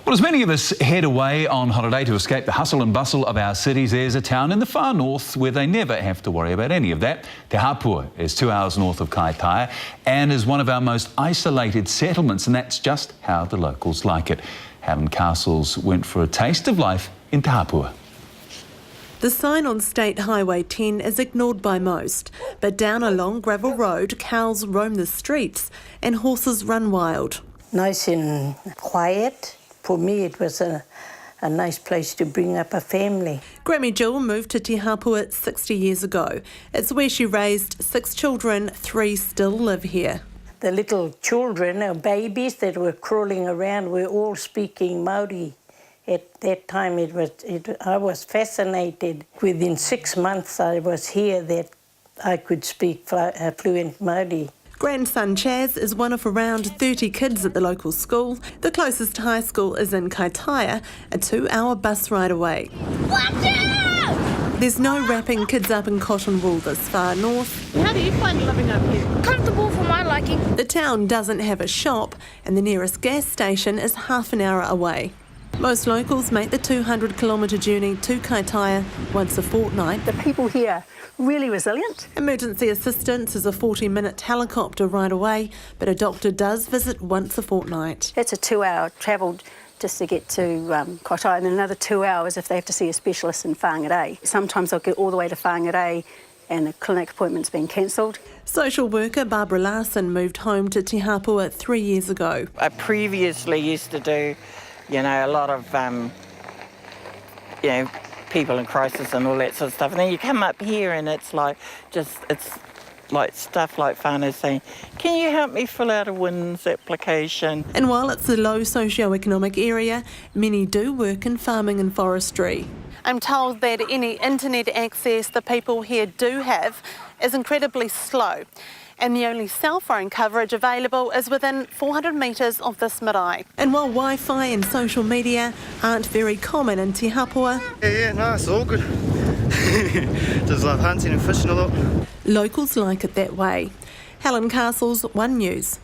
Well, as many of us head away on holiday to escape the hustle and bustle of our cities, there's a town in the far north where they never have to worry about any of that. Te Hapua is 2 hours north of Kaitaia and is one of our most isolated settlements, and that's just how the locals like it. Helen Castles went for a taste of life in Te Hapua. The sign on State Highway 10 is ignored by most, but down a long gravel road, cows roam the streets and horses run wild. Nice and quiet. For me, it was a nice place to bring up a family. Grammy Jill moved to Te Hapua 60 years ago. It's where she raised 6 children, 3 still live here. The little children, or babies that were crawling around, were all speaking Māori. At that time, I was fascinated. Within 6 months I was here that I could speak fluent Māori. Grandson Chaz is one of around 30 kids at the local school. The closest high school is in Kaitaia, a 2-hour bus ride away. Watch out! There's no wrapping kids up in cotton wool this far north. How do you find living up here? Comfortable for my liking. The town doesn't have a shop and the nearest gas station is half an hour away. Most locals make the 200-kilometre journey to Kaitaia once a fortnight. The people here really resilient. Emergency assistance is a 40-minute helicopter ride away, but a doctor does visit once a fortnight. It's a 2-hour travel just to get to Kaitaia, and then another 2 hours if they have to see a specialist in Whangarei. Sometimes they'll get all the way to Whangarei and the clinic appointment's been cancelled. Social worker Barbara Larson moved home to Te Hapua 3 years ago. I previously used to do, a lot of, people in crisis and all that sort of stuff. And then you come up here and it's like stuff like whānau saying, can you help me fill out a WINS application? And while it's a low socio-economic area, many do work in farming and forestry. I'm told that any internet access the people here do have is incredibly slow. And the only cell phone coverage available is within 400 metres of this marae. And while Wi-Fi and social media aren't very common in Te Hapua, no, it's all good. Just love hunting and fishing a lot. locals like it that way. Helen Castles, One News.